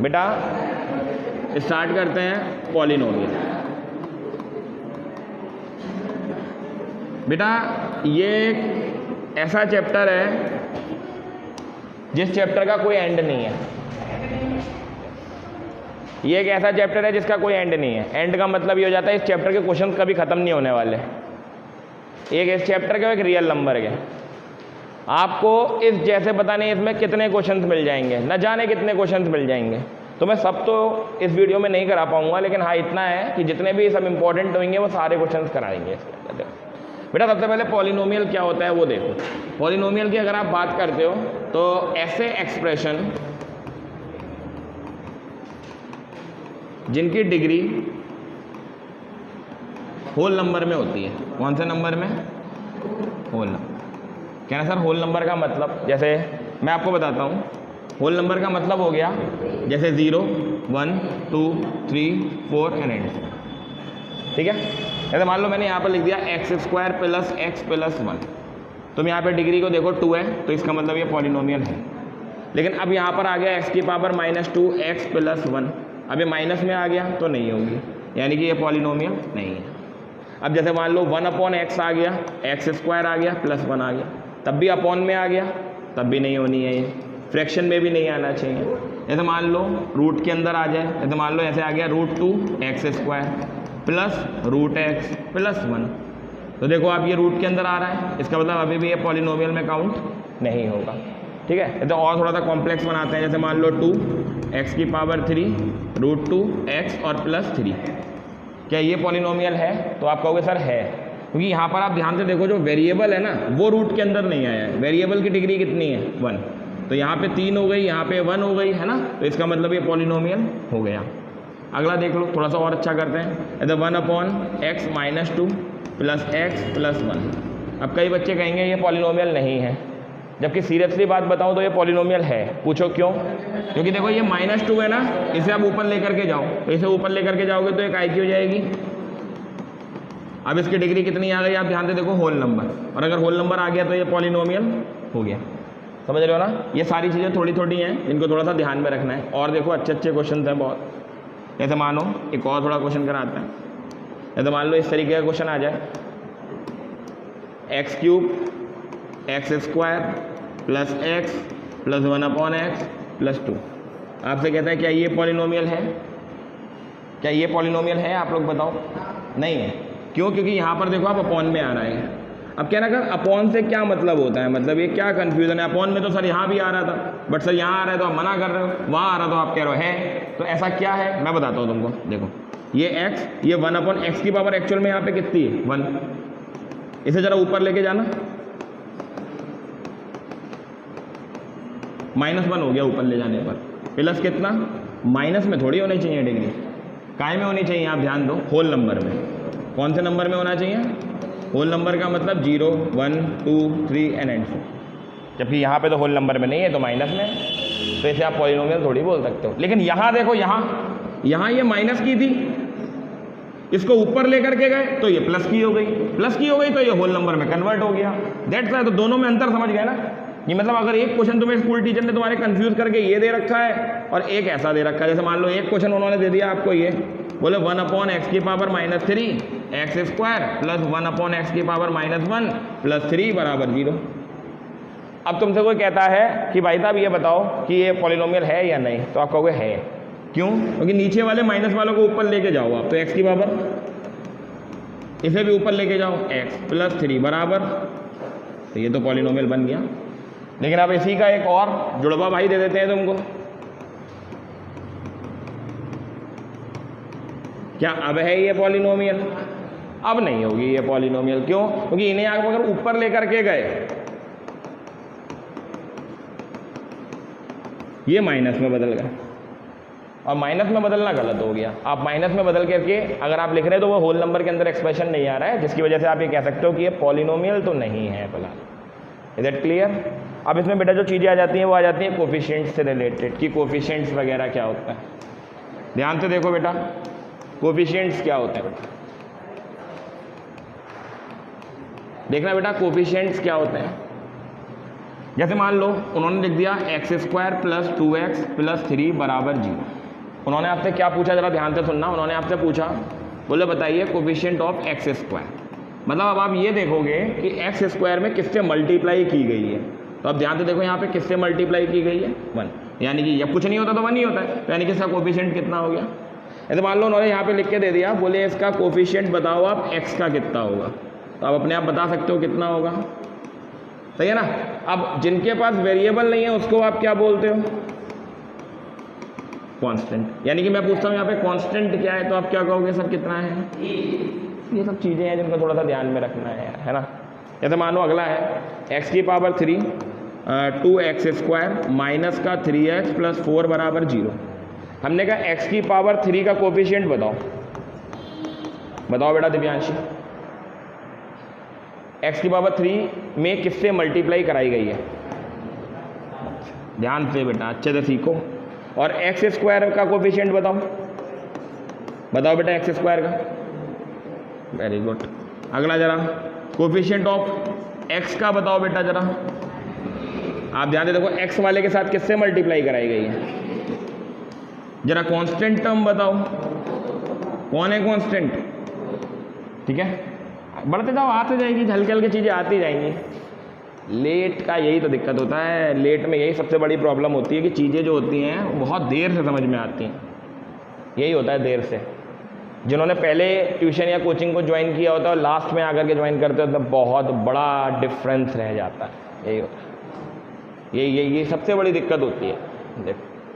बेटा स्टार्ट करते हैं पॉलिनोमियल। बेटा ये एक ऐसा चैप्टर है जिस चैप्टर का कोई एंड नहीं है। ये एक ऐसा चैप्टर है जिसका कोई एंड नहीं है। एंड का मतलब ये हो जाता है इस चैप्टर के क्वेश्चन कभी खत्म नहीं होने वाले। एक इस चैप्टर का एक रियल नंबर है। आपको इस जैसे पता नहीं इसमें कितने क्वेश्चंस मिल जाएंगे, न जाने कितने क्वेश्चंस मिल जाएंगे। तो मैं सब तो इस वीडियो में नहीं करा पाऊंगा, लेकिन हाँ इतना है कि जितने भी सब इंपॉर्टेंट होंगे वो सारे क्वेश्चंस कराएंगे इसके अंदर। बेटा सबसे पहले पॉलिनोमियल क्या होता है वो देखो। पॉलिनोमियल की अगर आप बात करते हो तो ऐसे एक्सप्रेशन जिनकी डिग्री होल नंबर में होती है। कौन से नंबर में? Whole number. क्या ना सर होल नंबर का मतलब? जैसे मैं आपको बताता हूँ, होल नंबर का मतलब हो गया जैसे 0, 1, 2, 3, 4 एंड एंड। ठीक है, जैसे मान लो मैंने यहाँ पर लिख दिया x² + x + 1। तुम यहाँ पे डिग्री को देखो 2 है, तो इसका मतलब ये पॉलिनोमियल है। लेकिन अब यहाँ पर आ गया x⁻² -2x + 1। अब ये माइनस में आ गया तो नहीं होगी, यानी कि ये पॉलिनोमियल नहीं है। अब जैसे मान लो 1/x आ गया, x² आ गया +1 आ गया, तब भी अपॉन में आ गया, तब भी नहीं होनी है ये। फ्रैक्शन में भी नहीं आना चाहिए। जैसे मान लो रूट के अंदर आ जाए, जैसे मान लो ऐसे आ गया √2x² + √x + 1। तो देखो आप ये रूट के अंदर आ रहा है, इसका मतलब अभी भी ये पॉलिनोमियल में काउंट नहीं होगा। ठीक है, तो और थोड़ा सा कॉम्प्लेक्स बनाते हैं। जैसे मान लो 2x⁻³ √2x और +3। क्या ये पॉलिनोमियल है? तो आप कहोगे सर है, क्योंकि यहाँ पर आप ध्यान से देखो जो वेरिएबल है ना वो रूट के अंदर नहीं आया है। वेरिएबल की डिग्री कितनी है? 1। तो यहाँ पे 3 हो गई, यहाँ पे 1 हो गई, है ना। तो इसका मतलब ये पॉलिनोमियल हो गया। अगला देख लो, थोड़ा सा और अच्छा करते हैं। 1/x - 2 + x + 1। अब कई बच्चे कहेंगे ये पॉलिनोमियल नहीं है, जबकि सीरियसली बात बताऊं तो ये पॉलिनोमियल है। पूछो क्यों? क्योंकि देखो ये -2 है ना, इसे आप ऊपर लेकर के जाओ, तो इसे ऊपर लेकर के जाओगे तो एक i की हो जाएगी। अब इसकी डिग्री कितनी आ गई? आप ध्यान से देखो, होल नंबर। और अगर होल नंबर आ गया तो ये पॉलिनोमियल हो गया। समझ रहे हो ना? ये सारी चीज़ें थोड़ी थोड़ी हैं, इनको थोड़ा सा ध्यान में रखना है। और देखो अच्छे अच्छे क्वेश्चन हैं बहुत। जैसे मानो एक और थोड़ा क्वेश्चन कराते हैं। जैसे मान लो इस तरीके का क्वेश्चन आ जाए, x³ x² + x + 1/x + 2। आपसे कहता है क्या ये पॉलिनोमियल है? क्या ये पॉलिनोमियल है? आप लोग बताओ। नहीं है। क्यों? क्योंकि यहाँ पर देखो आप अपॉन में आ रहा है। अब क्या ना कर, अपॉन से क्या मतलब होता है? मतलब ये क्या कन्फ्यूजन है? अपॉन में तो सर यहाँ भी आ रहा था, बट सर यहाँ आ रहा है तो आप मना कर रहे हो, वहाँ आ रहा तो आप कह रहे हो है। तो ऐसा क्या है मैं बताता हूँ तुमको। देखो ये x, ये 1/x की पावर एक्चुअल में यहाँ पे कितनी है? 1। इसे जरा ऊपर लेके जाना, -1 हो गया ऊपर ले जाने पर। प्लस कितना? माइनस में थोड़ी होनी चाहिए डिग्री, काय में होनी चाहिए? आप ध्यान दो, होल नंबर में। कौन से नंबर में होना चाहिए? होल नंबर का मतलब 0, 1, 2, 3 एंड 4। जबकि यहाँ पे तो होल नंबर में नहीं है, तो माइनस में। तो इसे आप पॉलिनोमियल थोड़ी बोल सकते हो। लेकिन यहाँ देखो, यहाँ ये माइनस की थी, इसको ऊपर लेकर के गए तो ये प्लस की हो गई, प्लस की हो गई तो ये होल नंबर में कन्वर्ट हो गया। That's why. तो दोनों में अंतर समझ गए ना? ये मतलब अगर एक क्वेश्चन तुम्हें स्कूल टीचर ने तुम्हारे कंफ्यूज करके ये दे रखा है और एक ऐसा दे रखा है। जैसे मान लो एक क्वेश्चन उन्होंने दे दिया आपको, ये बोले 1/x⁻³ -3x² + 1/x⁻³ -1 + 3 = 0। अब तुमसे कोई कहता है कि भाई साहब ये बताओ कि ये पॉलिनोमियल है या नहीं, तो आप कहोगे है। क्यों? क्योंकि नीचे वाले माइनस वालों को ऊपर लेके जाओ आप, तो x की पावर, इसे भी ऊपर लेके जाओ, x + 3 बराबर, तो ये तो पॉलिनोमियल बन गया। लेकिन अब इसी का एक और जुड़वा भाई दे देते हैं तुमको। क्या अब है ये पॉलिनोमियल? अब नहीं होगी ये पॉलिनोमियल। क्यों? क्योंकि इन्हें आप अगर ऊपर लेकर के गए, ये माइनस में बदल गए, और माइनस में बदलना गलत हो गया। आप माइनस में बदल करके अगर आप लिख रहे हैं तो वो होल नंबर के अंदर एक्सप्रेशन नहीं आ रहा है, जिसकी वजह से आप ये कह सकते हो कि ये पॉलिनोमियल तो नहीं है फिलहाल। Is it clear? अब इसमें बेटा जो चीज़ें आ जाती हैं वो आ जाती हैं कोफिशिएंट्स से रिलेटेड, कि कोफिशिएंट्स वगैरह क्या होता है। ध्यान से देखो बेटा, कोफिशिएंट्स क्या होते हैं बेटा, देखना बेटा कोफिशिएंट्स क्या होते हैं। जैसे मान लो उन्होंने लिख दिया x square plus 2x plus 3 बराबर 0। उन्होंने आपसे क्या पूछा, जरा ध्यान से सुनना। उन्होंने आपसे पूछा, बोले बताइए कोफिशिएंट ऑफ एक्स स्क्वायर। मतलब अब आप ये देखोगे कि एक्स स्क्वायर में किससे मल्टीप्लाई की गई है। तो अब ध्यान से देखो यहाँ पे किससे मल्टीप्लाई की गई है, 1। यानी कि जब कुछ नहीं होता तो 1 ही होता है, तो यानी कि इसका कोफिशिएंट कितना हो गया। ऐसे मान लो उन्होंने यहाँ पे लिख के दे दिया, बोले इसका कोफिशिएंट बताओ आप एक्स का कितना होगा। तो आप अपने आप बता सकते हो कितना होगा, सही है ना। अब जिनके पास वेरिएबल नहीं है उसको आप क्या बोलते हो, कांस्टेंट। यानी कि मैं पूछता हूँ यहाँ पे कांस्टेंट क्या है, तो आप क्या कहोगे सर कितना है। ये सब चीज़ें हैं जिनको थोड़ा सा ध्यान में रखना है ना। जैसे मानो अगला है x की पावर 3 2x स्क्वायर माइनस का 3x प्लस 4 बराबर 0। हमने कहा x की पावर 3 का कोफिशिएंट बताओ। बताओ बेटा दिव्यांशी, x की पावर 3 में किससे मल्टीप्लाई कराई गई है। ध्यान से बेटा अच्छे से सीखो। और एक्स स्क्वायर का कोफिशिएंट बताओ। बताओ बेटा एक्स स्क्वायर का, वेरी गुड। अगला जरा कोफिशिएंट ऑफ एक्स का बताओ बेटा जरा। आप ध्यान से देखो एक्स वाले के साथ किससे मल्टीप्लाई कराई गई है। जरा कांस्टेंट टर्म बताओ, कौन है कांस्टेंट। ठीक है, बढ़ते जाओ, आते जाएगी, हल्के हल्के चीज़ें आती जाएंगी। लेट का यही तो दिक्कत होता है, लेट में यही सबसे बड़ी प्रॉब्लम होती है कि चीज़ें जो होती हैं वो बहुत देर से समझ में आती हैं। यही होता है देर से। जिन्होंने पहले ट्यूशन या कोचिंग को ज्वाइन किया होता है और लास्ट में आकर के ज्वाइन करते हो तो बहुत बड़ा डिफरेंस रह जाता है। यही होता है, ये सबसे बड़ी दिक्कत होती है।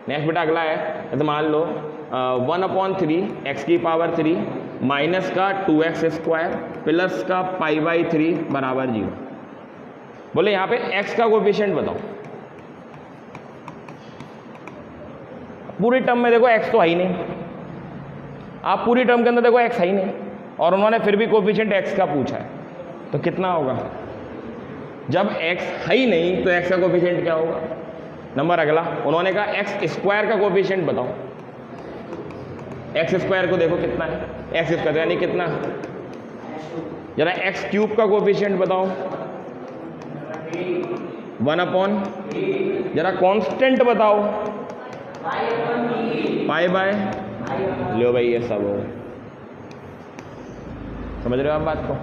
नेक्स्ट बेटा अगला है, जैसे मान लो 1/3 एक्स की पावर 3 माइनस का 2x स्क्वायर प्लस का π/3 बराबर 0। बोले यहाँ पे x का कोफिशिएंट बताओ। पूरी टर्म में देखो x तो है ही नहीं, आप पूरी टर्म के अंदर देखो x है ही नहीं, और उन्होंने फिर भी कोफिशिएंट x का पूछा है, तो कितना होगा। जब x है ही नहीं तो x का कोफिशिएंट क्या होगा। नंबर अगला, उन्होंने कहा एक्स स्क्वायर का कोफिशिएंट बताओ। एक्स स्क्वायर को देखो कितना है, एक्स स्क्वायर यानी कितना। जरा एक्स क्यूब का कोफिशिएंट बताओ। 1/, जरा कांस्टेंट बताओ। π/, लो भाई ये सब हो। समझ रहे हो आप बात को।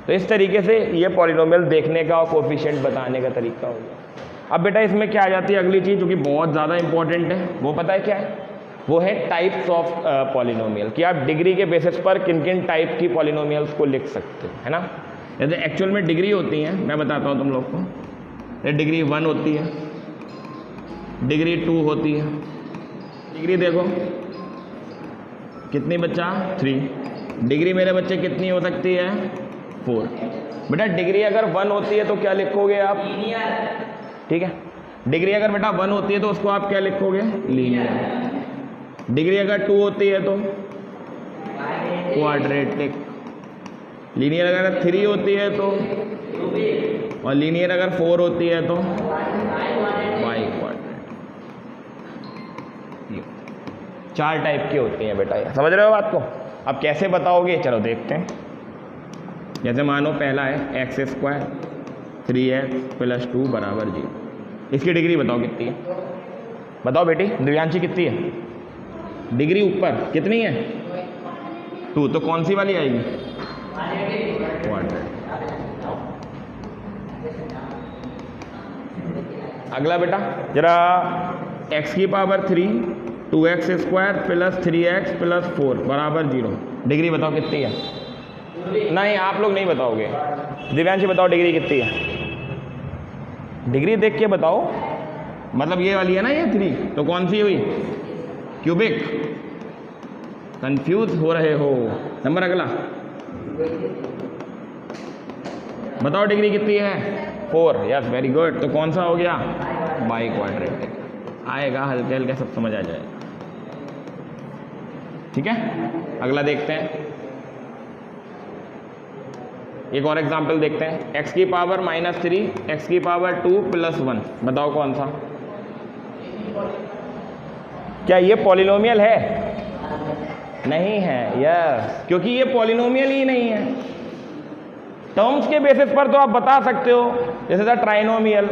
तो इस तरीके से ये पॉलिनोमियल देखने का और कोफिशिएंट बताने का तरीका हो गया। अब बेटा इसमें क्या आ जाती है अगली चीज़ जो कि बहुत ज़्यादा इंपॉर्टेंट है, वो पता है क्या है, वो है टाइप्स ऑफ पॉलिनोमियल, कि आप डिग्री के बेसिस पर किन किन टाइप की पॉलिनोमियल्स को लिख सकते हो, है ना। जैसे एक्चुअल में डिग्री होती है, मैं बताता हूँ तुम लोग को। डिग्री 1 होती है, डिग्री 2 होती है। डिग्री देखो कितनी बच्चा 3। डिग्री मेरे बच्चे कितनी हो सकती है 4। बेटा डिग्री अगर 1 होती है तो क्या लिखोगे आप, ठीक है। डिग्री अगर बेटा 1 होती है तो उसको आप क्या लिखोगे, लीनियर। डिग्री अगर 2 होती है तो क्वाड्रेटिक। लीनियर अगर 3 होती है तो, और लीनियर अगर 4 होती है तो बाई क्वाड्रेटिक। 4 टाइप की होती हैं बेटा, समझ रहे हो बात को। अब कैसे बताओगे, चलो देखते हैं। जैसे मानो पहला है एक्स स्क्वायर 3x प्लस 2 बराबर 0। इसकी डिग्री बताओ कितनी है। बताओ बेटी दिव्यांशी कितनी है डिग्री, ऊपर कितनी है 2, तो कौन सी वाली आएगी, क्वाड्रेटिक। अगला बेटा जरा x की power 3 2x square plus 3x plus 4 बराबर 0। डिग्री बताओ कितनी है। नहीं आप लोग नहीं बताओगे, दिव्यांशी बताओ डिग्री कितनी है। डिग्री देख के बताओ, मतलब ये वाली है ना, ये 3, तो कौन सी हुई, क्यूबिक। कंफ्यूज हो रहे हो। नंबर अगला बताओ डिग्री कितनी है 4। यस वेरी गुड, तो कौन सा हो गया, बाई क्वाड्रेटिक। आएगा हल्के हल्के सब समझ आ जाएगा, ठीक है। अगला देखते हैं, एक और एग्जाम्पल देखते हैं। x की पावर -3 x की पावर 2 प्लस 1, बताओ कौन सा। क्या ये पॉलिनोमियल है, नहीं है, यस, क्योंकि ये पॉलिनोमियल ही नहीं है। टर्म्स के बेसिस पर तो आप बता सकते हो, जैसे था ट्राइनोमियल,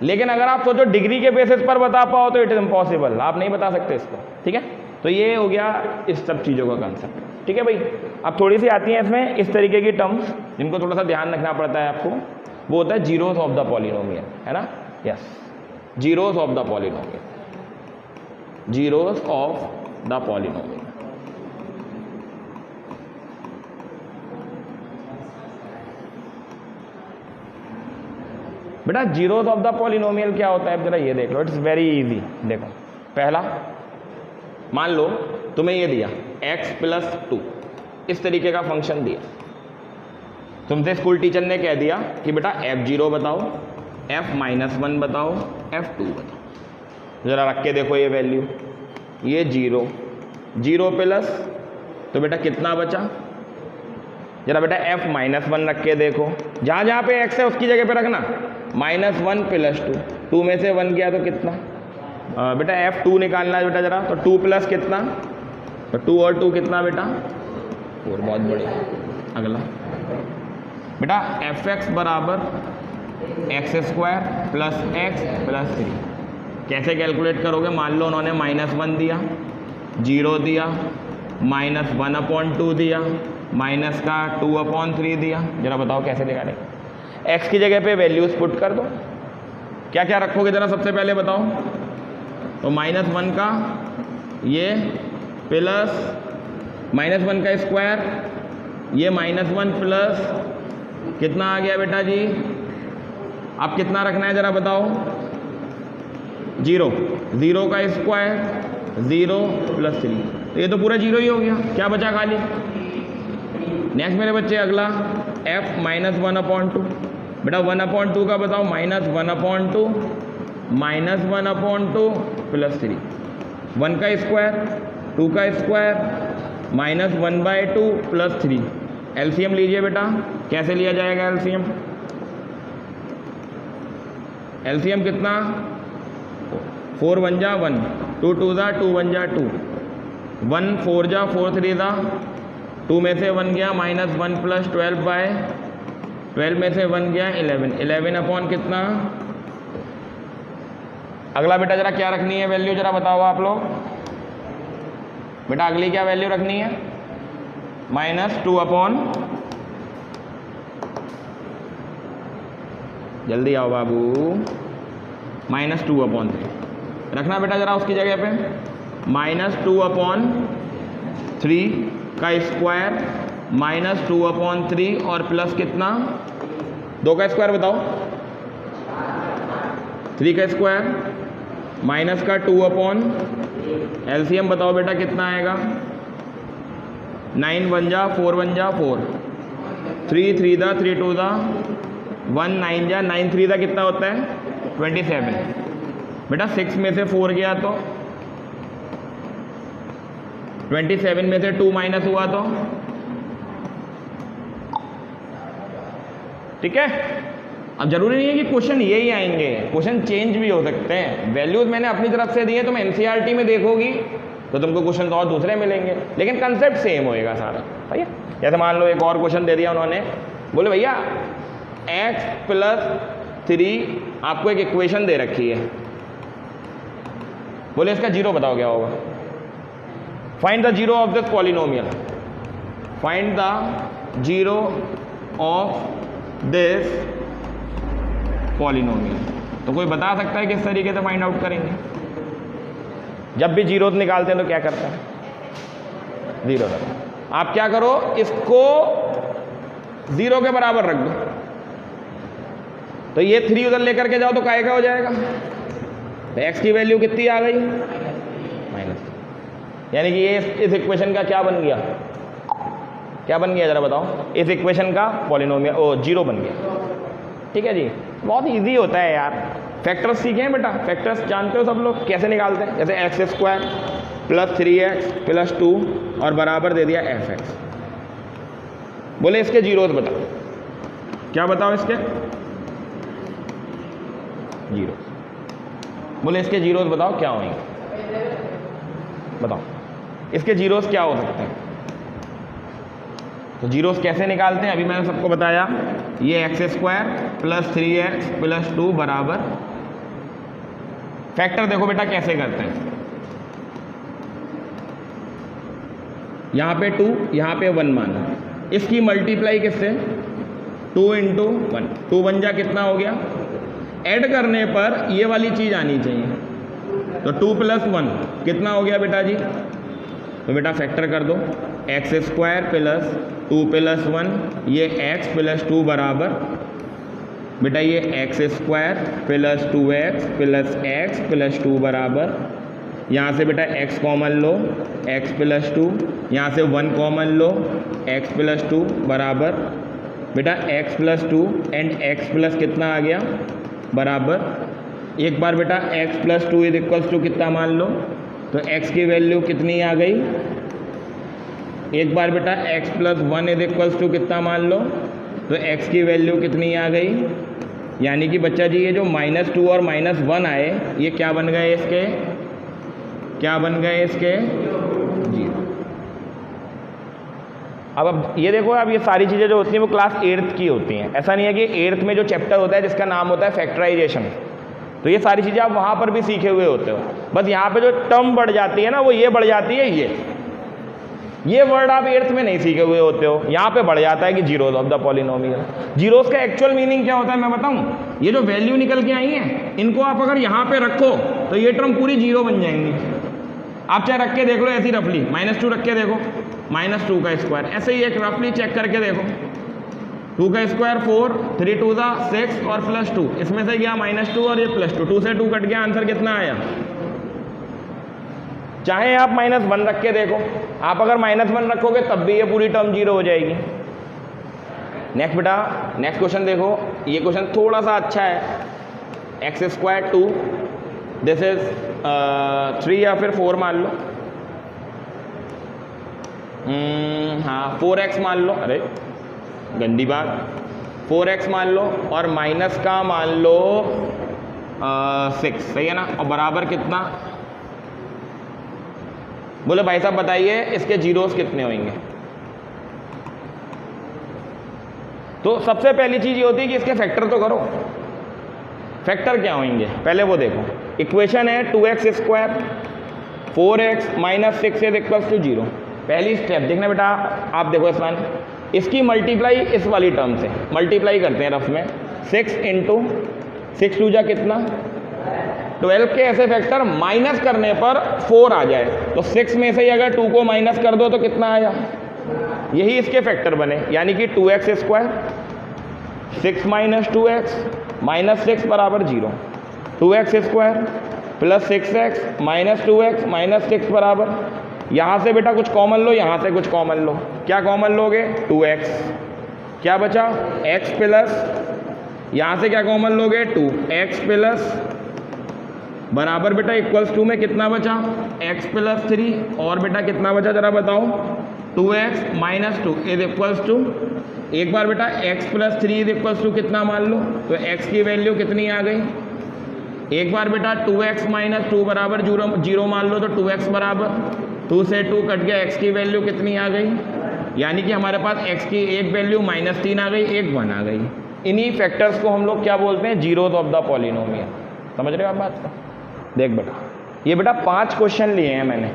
लेकिन अगर आप सोचो डिग्री के बेसिस पर बता पाओ तो इट इज़ इम्पॉसिबल, आप नहीं बता सकते इसको, ठीक है। तो ये हो गया इस सब चीज़ों का कंसेप्ट, ठीक है भाई। अब थोड़ी सी आती हैं इसमें इस तरीके की टर्म्स जिनको थोड़ा सा ध्यान रखना पड़ता है आपको, वो होता है जीरोस ऑफ द पॉलिनोमियल, है ना, yes, zeros of the polynomial, zeros of the polynomial. बेटा जीरोस ऑफ द पॉलिनोमियल क्या होता है, जरा ये देख लो, इट्स वेरी इजी। देखो पहला, मान लो तुम्हें ये दिया x + 2, इस तरीके का फंक्शन दिया, तुमसे स्कूल टीचर ने कह दिया कि बेटा f0 बताओ, f-1 बताओ, f2 बताओ। ज़रा रख के देखो ये वैल्यू, ये 0 0 प्लस, तो बेटा कितना बचा, जरा बेटा f-1 रख के देखो, जहाँ जहाँ पे x है उसकी जगह पे रखना, -1 + 2, 2 में से 1 गया तो कितना, बेटा f2 निकालना है बेटा जरा, तो 2 प्लस कितना, तो 2 और 2 कितना बेटा 4, बहुत बढ़िया। अगला बेटा fx बराबर x² + x + 3, कैसे कैलकुलेट करोगे, मान लो उन्होंने -1 दिया, 0 दिया, -1/2 दिया, माइनस का 2/3 दिया, जरा बताओ कैसे निकालेंगे। x की जगह पे वैल्यूज पुट कर दो, क्या क्या रखोगे जरा सबसे पहले बताओ, तो -1 का ये प्लस -1 का स्क्वायर, ये -1 प्लस कितना आ गया बेटा जी, अब कितना रखना है जरा बताओ, 0 0 का स्क्वायर 0 + 3, तो ये तो पूरा 0 ही हो गया, क्या बचा खाली। नेक्स्ट मेरे बच्चे अगला f-1/2, बेटा 1/2 का बताओ, -1/2 -1/2 + 3, 1 का स्क्वायर 2 का स्क्वायर -1/2 + 3, एलसीएम लीजिए बेटा, कैसे लिया जाएगा एलसीएम, एलसीएम कितना, 4 × 1 = 1, 2 × 2 = 2 × 1 = 2, 1 4 × 4 3 = 2 में से 1 गया -1 + 12/12 में से 1 गया 11, 11 कितना। अगला बेटा जरा क्या रखनी है वैल्यू, जरा बताओ आप लोग, बेटा अगली क्या वैल्यू रखनी है, -2 जल्दी आओ बाबू, -2/3 रखना बेटा जरा उसकी जगह पे, -2/3 का स्क्वायर -2/3 और प्लस कितना, 2 का स्क्वायर बताओ, 3 का स्क्वायर माइनस का 2/, एलसीएम बताओ बेटा कितना आएगा, 9 × 1 = 4 × 1 = 4, 3 3 दा 3 2 दा 1 9 × 9 3 दा कितना होता है 27, बेटा 6 में से 4 गया तो 27 में से 2 माइनस हुआ तो, ठीक है। अब जरूरी नहीं है कि क्वेश्चन यही आएंगे, क्वेश्चन चेंज भी हो सकते हैं। वैल्यूज मैंने अपनी तरफ से दिए, तुम एनसीईआरटी में देखोगी तो तुमको क्वेश्चन और दूसरे मिलेंगे, लेकिन कंसेप्ट सेम होएगा सारा, भैया। जैसे मान लो एक और क्वेश्चन दे दिया उन्होंने, बोले भैया x + 3 आपको एक इक्वेशन दे रखी है, बोले इसका जीरो बताओ क्या होगा, find the zero of this polynomial, find the zero of this polynomial. तो कोई बता सकता है किस तरीके से फाइंड आउट करेंगे, जब भी जीरो निकालते हैं तो क्या करते हैं, जीरो रखो। आप क्या करो, इसको 0 के बराबर रख दो, तो ये 3 उधर लेकर के जाओ तो काय का हो जाएगा, तो x की वैल्यू कितनी आ गई, -, यानी कि ये इस इक्वेशन का क्या बन गया, क्या बन गया जरा बताओ, इस इक्वेशन का पॉलिनोमियल जीरो बन गया, ठीक है जी। बहुत इजी होता है यार, फैक्टर्स सीखे हैं बेटा, फैक्टर्स जानते हो सब लोग कैसे निकालते हैं, जैसे x² + 3x + 2 और बराबर दे दिया fx। बोले इसके जीरोस बताओ, क्या बताओ इसके जीरो, बोले इसके जीरोस बताओ क्या होंगे, बताओ इसके जीरोस क्या हो सकते हैं। तो जीरोस कैसे निकालते हैं, अभी मैंने सबको बताया, ये x² + 3x + 2 बराबर फैक्टर देखो बेटा कैसे करते हैं, यहाँ पे 2, यहाँ पे 1 माना, इसकी मल्टीप्लाई किससे 2 × 1, 2 बन जा कितना हो गया, ऐड करने पर ये वाली चीज़ आनी चाहिए, तो 2 + 1 कितना हो गया बेटा जी, तो बेटा फैक्टर कर दो, x² + 2 + 1, ये x + 2 बराबर बेटा ये x² + 2x + x + 2 बराबर, यहाँ से बेटा x कॉमन लो, x + 2, यहाँ से 1 कॉमन लो, x + 2 बराबर बेटा x + 2 एंड x प्लस कितना आ गया बराबर, एक बार बेटा x + 2 = कितना मान लो, तो x की वैल्यू कितनी आ गई, एक बार बेटा x + 1 = कितना मान लो, तो x की वैल्यू कितनी आ गई, यानी कि बच्चा जी ये जो -2 और -1 आए ये क्या बन गए इसके, क्या बन गए इसके 0। अब ये देखो, अब ये सारी चीज़ें जो होती हैं वो क्लास 8th की होती हैं, ऐसा नहीं है कि 8th में जो चैप्टर होता है जिसका नाम होता है फैक्टराइजेशन, तो ये सारी चीज़ें आप वहाँ पर भी सीखे हुए होते हो, बस यहाँ पे जो टर्म बढ़ जाती है ना वो ये बढ़ जाती है, ये वर्ड आप 8th में नहीं सीखे हुए होते हो, यहाँ पे बढ़ जाता है कि zeros of the polynomial. Zeros का एक्चुअल मीनिंग क्या होता है मैं बताऊँ, ये जो वैल्यू निकल के आई हैं इनको आप अगर यहाँ पे रखो तो ये टर्म पूरी 0 बन जाएंगी, आप चाहे रख के देख लो ऐसी रफली, -2 रख के देखो, -2 का स्क्वायर, ऐसे ही एक रफली चेक करके देखो, 2 का स्क्वायर 4, 3 × 2 = 6 और +2, इसमें से गया -2 और ये +2, 2 से 2 कट गया, आंसर कितना आया, चाहे आप -1 रख के देखो, आप अगर -1 रखोगे तब भी ये पूरी टर्म 0 हो जाएगी। नेक्स्ट बेटा, नेक्स्ट क्वेश्चन देखो, ये क्वेश्चन थोड़ा सा अच्छा है, x² 2, दिस इज 3 या फिर 4 मान लो, हाँ 4x मान लो, अरे गंदी बात, 4x मान लो और माइनस का मान लो 6, सही है ना, और बराबर कितना, बोले भाई साहब बताइए इसके जीरोस कितने होंगे। तो सबसे पहली चीज ये होती है कि इसके फैक्टर तो करो, फैक्टर क्या होंगे पहले वो देखो, इक्वेशन है 2x² 4x - 6 = 0, पहली स्टेप देखना बेटा, आप देखो आसान, इसकी मल्टीप्लाई इस वाली टर्म से मल्टीप्लाई करते हैं रफ में, 6 × 6 2 जा कितना 12 के ऐसे फैक्टर माइनस करने पर 4 आ जाए, तो 6 में से ही अगर 2 को माइनस कर दो तो कितना आया, यही इसके फैक्टर बने, यानी कि 2x² 6 - 2x -6 बराबर 0, 2x² + 6x - 2x -6 बराबर, यहाँ से बेटा कुछ कॉमन लो, यहाँ से कुछ कॉमन लो, क्या कॉमन लोगे 2x, क्या बचा x प्लस, यहाँ से क्या कॉमन लोगे 2x प्लस बराबर बेटा =2 में कितना बचा x + 3, और बेटा कितना बचा जरा बताओ 2x - 2 = एक बार बेटा x + 3 = कितना मान लो, तो x की वैल्यू कितनी आ गई, एक बार बेटा 2x - 2 बराबर 0 मान लो, तो 2x बराबर 2 से 2 कट गया, x की वैल्यू कितनी आ गई, यानी कि हमारे पास x की एक वैल्यू -3 आ गई, एक 1 आ गई। इन्हीं फैक्टर्स को हम लोग क्या बोलते हैं, जीरोज ऑफ द पॉलिनोमियल। समझ रहे हो आप बात को? देख बेटा, ये बेटा 5 क्वेश्चन लिए हैं मैंने,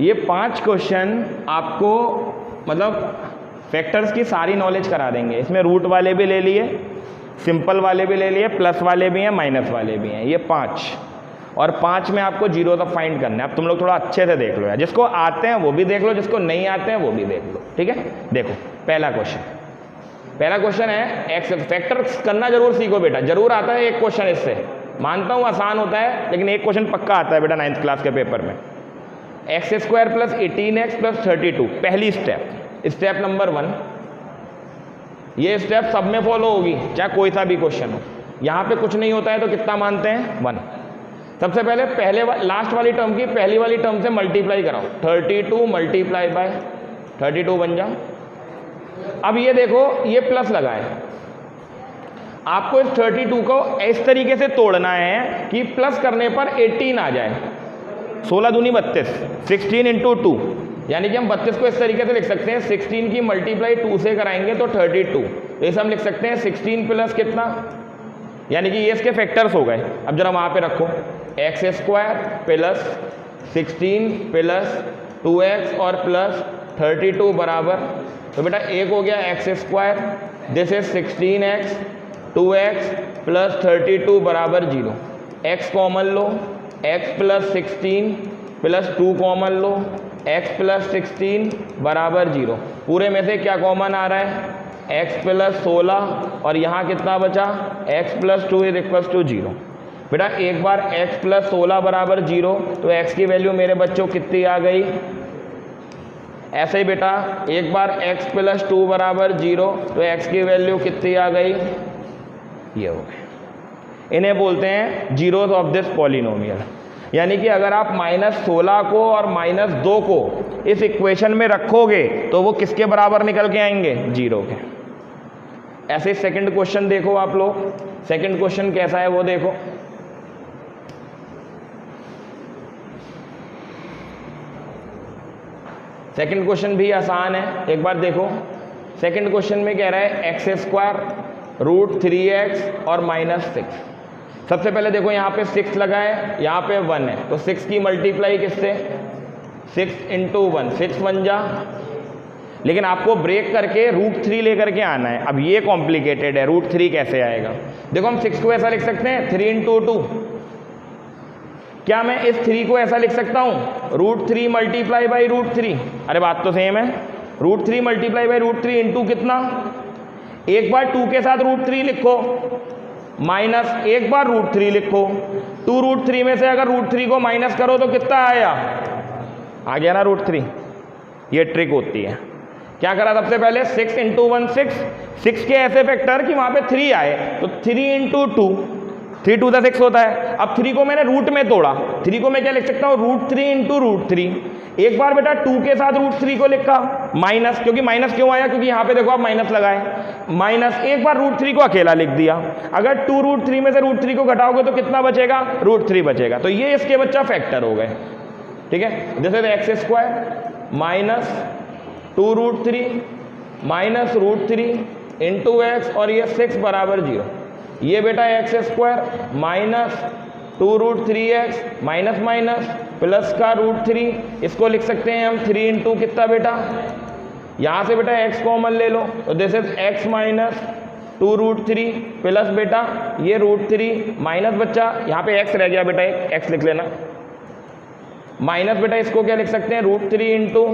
ये 5 क्वेश्चन आपको मतलब फैक्टर्स की सारी नॉलेज करा देंगे। इसमें रूट वाले भी ले लिए, सिंपल वाले भी ले लिए, प्लस वाले भी हैं, माइनस वाले भी हैं, ये 5, और 5 में आपको जीरो तक फाइंड करना है। अब तुम लोग थोड़ा अच्छे से देख लो यार, जिसको आते हैं वो भी देख लो, जिसको नहीं आते हैं वो भी देख लो, ठीक है। देखो पहला क्वेश्चन है एक्स, फैक्टर करना जरूर सीखो बेटा, जरूर आता है एक क्वेश्चन इससे, मानता हूँ आसान होता है, लेकिन एक क्वेश्चन पक्का आता है बेटा 9th क्लास के पेपर में। x² + 18x + 32, पहली स्टेप नंबर 1, ये स्टेप सब में फॉलो होगी चाहे कोई सा भी क्वेश्चन हो। यहाँ पे कुछ नहीं होता है तो कितना मानते हैं 1। सबसे पहले लास्ट वाली टर्म की पहली वाली टर्म से मल्टीप्लाई कराओ, 32 × 32 बन जा। अब ये देखो ये प्लस लगा है, आपको इस 32 को इस तरीके से तोड़ना है कि प्लस करने पर 18 आ जाए, 16 दूनी 32, 16 × 2, यानी कि हम 32 को इस तरीके से लिख सकते हैं, 16 की मल्टीप्लाई 2 से कराएंगे तो 32, जैसे हम लिख सकते हैं 16 प्लस कितना यानी कि ये इसके फैक्टर्स हो गए। अब जरा वहाँ पे रखो, x square plus 16 plus 2x और प्लस 32 बराबर, तो बेटा एक हो गया x square, this is 16x 2x plus 32 बराबर 0। x कॉमन लो, x प्लस 16 प्लस 2 कॉमन लो, x प्लस 16 बराबर 0। पूरे में से क्या कॉमन आ रहा है, x प्लस 16 और यहाँ कितना बचा, x plus 2 is equals to 0। बेटा एक बार x प्लस 16 बराबर 0, तो x की वैल्यू मेरे बच्चों कितनी आ गई, ऐसे ही बेटा एक बार x प्लस 2 बराबर 0, तो x की वैल्यू कितनी आ गई, ये हो गए। इन्हें बोलते हैं जीरोस ऑफ दिस पॉलिनोमियल। यानी कि अगर आप -16 को और -2 को इस इक्वेशन में रखोगे तो वो किसके बराबर निकल के आएंगे, 0 के। ऐसे सेकंड क्वेश्चन देखो आप लोग, सेकंड क्वेश्चन कैसा है वो देखो। सेकंड क्वेश्चन भी आसान है, एक बार देखो। सेकंड क्वेश्चन में कह रहा है एक्स स्क्वायर रूट 3x और -6। सबसे पहले देखो यहाँ पे 6 लगा है, यहाँ पे 1 है, तो 6 की मल्टीप्लाई किससे, 6 इंटू 1, 6 1 जा। लेकिन आपको ब्रेक करके रूट 3 लेकर के आना है। अब ये कॉम्प्लिकेटेड है, रूट 3 कैसे आएगा। देखो हम 6 को ऐसा लिख सकते हैं 3 इंटू 2। क्या मैं इस 3 को ऐसा लिख सकता हूँ, रूट 3 मल्टीप्लाई बाई रूट 3। अरे बात तो सेम है, root 3 multiply by root 3 into कितना, एक बार 2 के साथ रूट 3 लिखो, माइनस एक बार रूट 3 लिखो। 2 रूट 3 में से अगर रूट 3 को माइनस करो तो कितना आया, आ गया ना रूट 3। ये ट्रिक होती है। क्या करा सबसे पहले, 6 इंटू 1 6 के ऐसे फैक्टर कि वहां पे 3 आए, तो 3 इंटू 2, 3 2 6 होता है। अब 3 को मैंने रूट में तोड़ा, 3 को मैं क्या लिख सकता हूँ, रूट 3 इंटू रूट 3। एक बार बेटा 2 के साथ रूट 3 को लिखा, माइनस, क्योंकि माइनस क्यों आया, क्योंकि यहाँ पे देखो आप माइनस लगाए, माइनस। एक बार रूट 3 को अकेला लिख दिया। अगर 2 रूट 3 में से रूट 3 को घटाओगे तो कितना बचेगा, रूट 3 बचेगा। तो ये इसके बच्चा फैक्टर हो गए, ठीक है। This is x square minus 2 root 3 minus root 3 into x और ये 6 बराबर 0। ये बेटा x square minus 2 root 3x minus minus plus का रूट 3, इसको लिख सकते हैं हम 3 इंटू कितना बेटा, यहाँ से बेटा x कॉमन ले लो, तो this is x minus 2 root 3 plus बेटा ये रूट 3 माइनस बच्चा यहाँ पे x रह गया बेटा, एक x लिख लेना, माइनस बेटा इसको क्या लिख सकते हैं, रूट 3 इंटू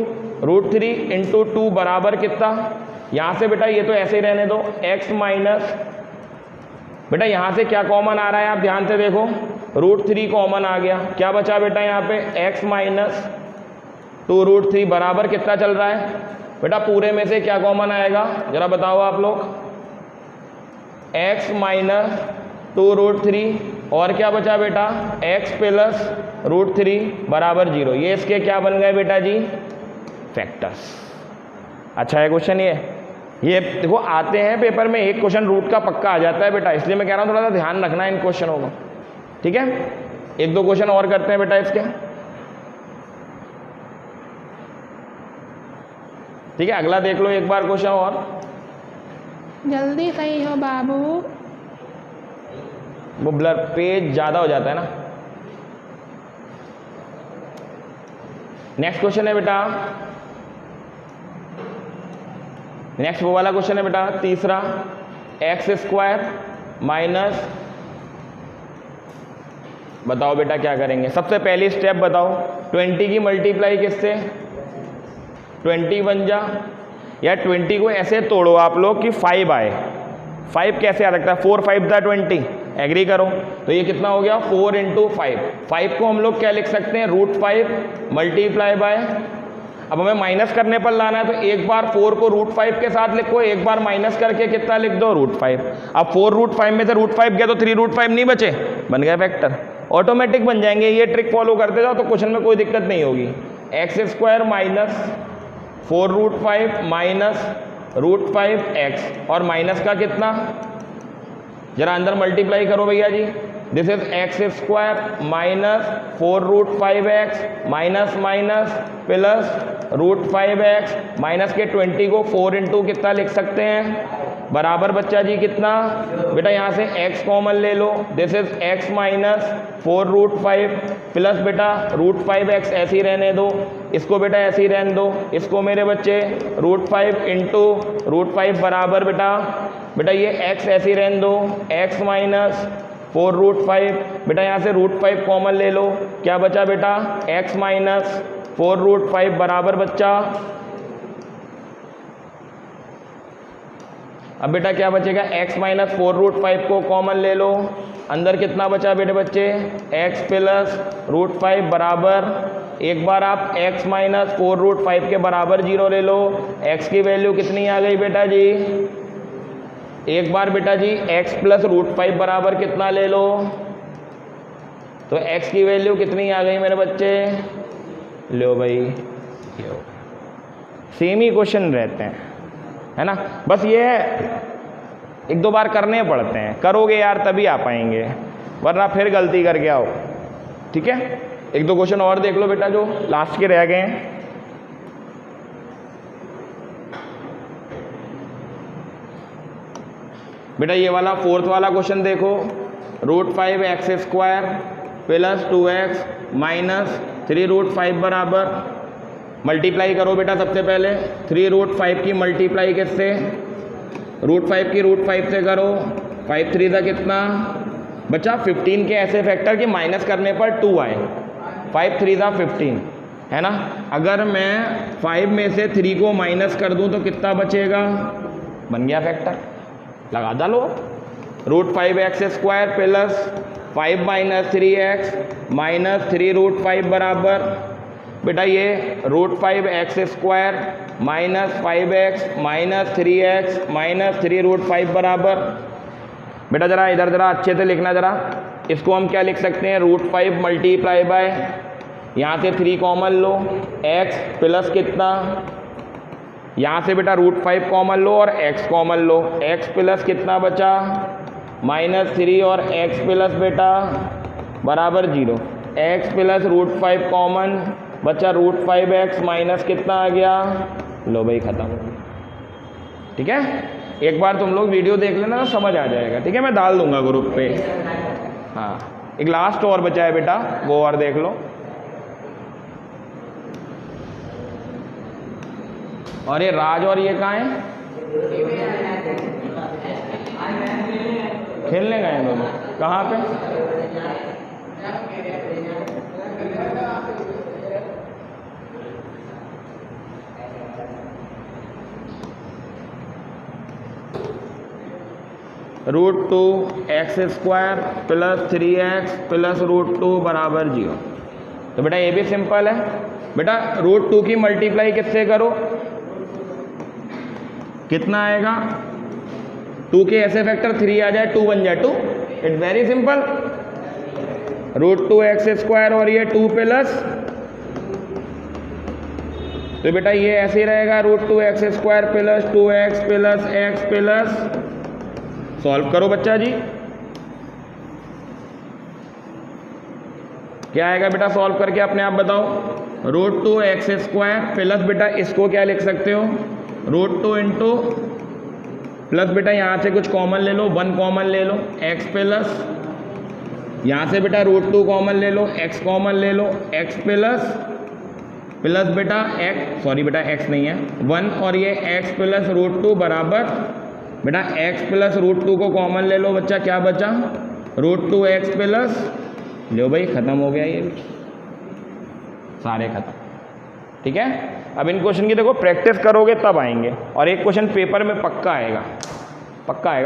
रूट 3 इंटू 2 बराबर कितना, यहाँ से बेटा ये तो ऐसे ही रहने दो, x माइनस बेटा यहाँ से क्या कॉमन आ रहा है, आप ध्यान से देखो, रूट 3 कॉमन आ गया। क्या बचा बेटा यहाँ पे, x माइनस 2 रूट 3 बराबर कितना चल रहा है बेटा, पूरे में से क्या कॉमन आएगा जरा बताओ आप लोग, x माइनस 2 रूट 3 और क्या बचा बेटा, x प्लस रूट 3 बराबर 0। ये इसके क्या बन गए बेटा जी, फैक्टर्स। अच्छा है क्वेश्चन ये देखो आते हैं पेपर में, एक क्वेश्चन रूट का पक्का आ जाता है बेटा, इसलिए मैं कह रहा हूँ थोड़ा सा ध्यान रखना है इन क्वेश्चनों को, ठीक है। एक दो क्वेश्चन और करते हैं बेटा इसके, ठीक है। अगला देख लो एक बार क्वेश्चन और, जल्दी सही हो बाबू। वो ब्लर पेज ज़्यादा हो जाता है ना। नेक्स्ट क्वेश्चन है बेटा, नेक्स्ट वो वाला क्वेश्चन है बेटा तीसरा, एक्स स्क्वायर माइनस, बताओ बेटा क्या करेंगे। सबसे पहली स्टेप बताओ, 20 की मल्टीप्लाई किससे, 20 बन जा, या 20 को ऐसे तोड़ो आप लोग कि 5 आए। 5 कैसे आ सकता है, 4 5 दा 20, एग्री करो। तो ये कितना हो गया, 4 इंटू 5। 5 को हम लोग क्या लिख सकते हैं, रूट 5 मल्टीप्लाई बाय, अब हमें माइनस करने पर लाना है, तो एक बार 4 को रूट 5 के साथ लिखो, एक बार माइनस करके कितना लिख दो, रूट 5। अब 4 रूट 5 में से रूट 5 गया तो 3 रूट 5 नहीं बचे, बन गए फैक्टर, ऑटोमेटिक बन जाएंगे। ये ट्रिक फॉलो करते जाओ तो क्वेश्चन में कोई दिक्कत नहीं होगी। X square minus 4 root 5 minus root 5x और माइनस का कितना, जरा अंदर मल्टीप्लाई करो भैया ji. This is x square minus 4 root 5x minus minus plus root 5x, minus के 20 को 4 इंटू कितना लिख सकते हैं, बराबर बच्चा जी कितना, बेटा यहाँ से x कॉमन ले लो, this is x minus 4√5 plus बेटा √5x ऐसे ही रहने दो, इसको बेटा ऐसे ही रहने दो, इसको मेरे बच्चे √5 इंटू √5 बराबर बेटा ये x ऐसे ही रहने दो, x माइनस 4√5 बेटा यहाँ से √5 कॉमन ले लो, क्या बचा बेटा x माइनस 4√5 बराबर बच्चा, अब बेटा क्या बचेगा x माइनस 4√5 को कॉमन ले लो, अंदर कितना बचा बेटे बच्चे x प्लस √5 बराबर, एक बार आप x माइनस 4√5 के बराबर 0 ले लो, x की वैल्यू कितनी आ गई बेटा जी, एक बार बेटा जी x प्लस √5 बराबर कितना ले लो, तो x की वैल्यू कितनी आ गई मेरे बच्चे, लो भाई सेम ही क्वेश्चन रहते हैं है ना, बस ये एक दो बार करने पड़ते हैं, करोगे यार तभी आ पाएंगे, वरना फिर गलती करके आओ। ठीक है, एक दो क्वेश्चन और देख लो बेटा जो लास्ट के रह गए हैं। बेटा ये वाला फोर्थ वाला क्वेश्चन देखो, √5x² प्लस 2x माइनस 3√5 बराबर, मल्टीप्लाई करो बेटा सबसे पहले, 3√5 की मल्टीप्लाई किससे, √5 की √5 से करो, 5 3 था कितना बच्चा 15 के ऐसे फैक्टर कि माइनस करने पर 2 आए, 5 3 था 15 है ना, अगर मैं 5 में से 3 को माइनस कर दूं तो कितना बचेगा, बन गया फैक्टर, लगा डालो, √5x² plus 5 minus 3x minus 3√5 बराबर, बेटा ये √5x² minus 5x minus 3x minus 3√5 बराबर, बेटा जरा इधर जरा अच्छे से लिखना जरा, इसको हम क्या लिख सकते हैं, √5 मल्टीप्लाई बाय, यहाँ से 3 कॉमन लो, x प्लस कितना, यहाँ से बेटा √5 कॉमन लो और x कॉमन लो, x प्लस कितना बचा -3 और x प्लस बेटा बराबर 0, x प्लस √5 कॉमन बच्चा √5x माइनस कितना आ गया, लो भाई खत्म। ठीक है, एक बार तुम लोग वीडियो देख लेना तो समझ आ जाएगा। ठीक है, मैं डाल दूंगा ग्रुप पे। हाँ, एक लास्ट और बचा है बेटा, वो और देख लो। और ये राज और ये कहाँ है, खेलने गए हैं दोनों, कहाँ पे, √2x² प्लस 3x प्लस √2 बराबर 0। तो बेटा ये भी सिंपल है, बेटा √2 की मल्टीप्लाई किससे करो, कितना आएगा, 2 के ऐसे फैक्टर 3 आ जाए 2 बन जाए 2, इट्स वेरी सिंपल, √2x² और ये 2 प्लस, तो बेटा ये ऐसे ही रहेगा √2x² plus 2x plus x plus, solve करो बच्चा जी, क्या आएगा बेटा सॉल्व करके अपने आप बताओ, √2x² प्लस बेटा इसको क्या लिख सकते हो, √2 इंटू प्लस बेटा यहाँ से कुछ कॉमन ले लो, 1 कॉमन ले लो, x प्लस यहाँ से बेटा √2 कॉमन ले लो, x कॉमन ले लो, x प्लस बेटा x, सॉरी बेटा x नहीं है 1, और ये x प्लस √2 बराबर बेटा x प्लस √2 को कॉमन ले लो बच्चा, क्या बचा √2x प्लस, लो भाई खत्म हो गया, ये भी सारे खत्म। ठीक है, अब इन क्वेश्चन की देखो प्रैक्टिस करोगे तब आएंगे, और एक क्वेश्चन पेपर में पक्का आएगा, पक्का आएगा।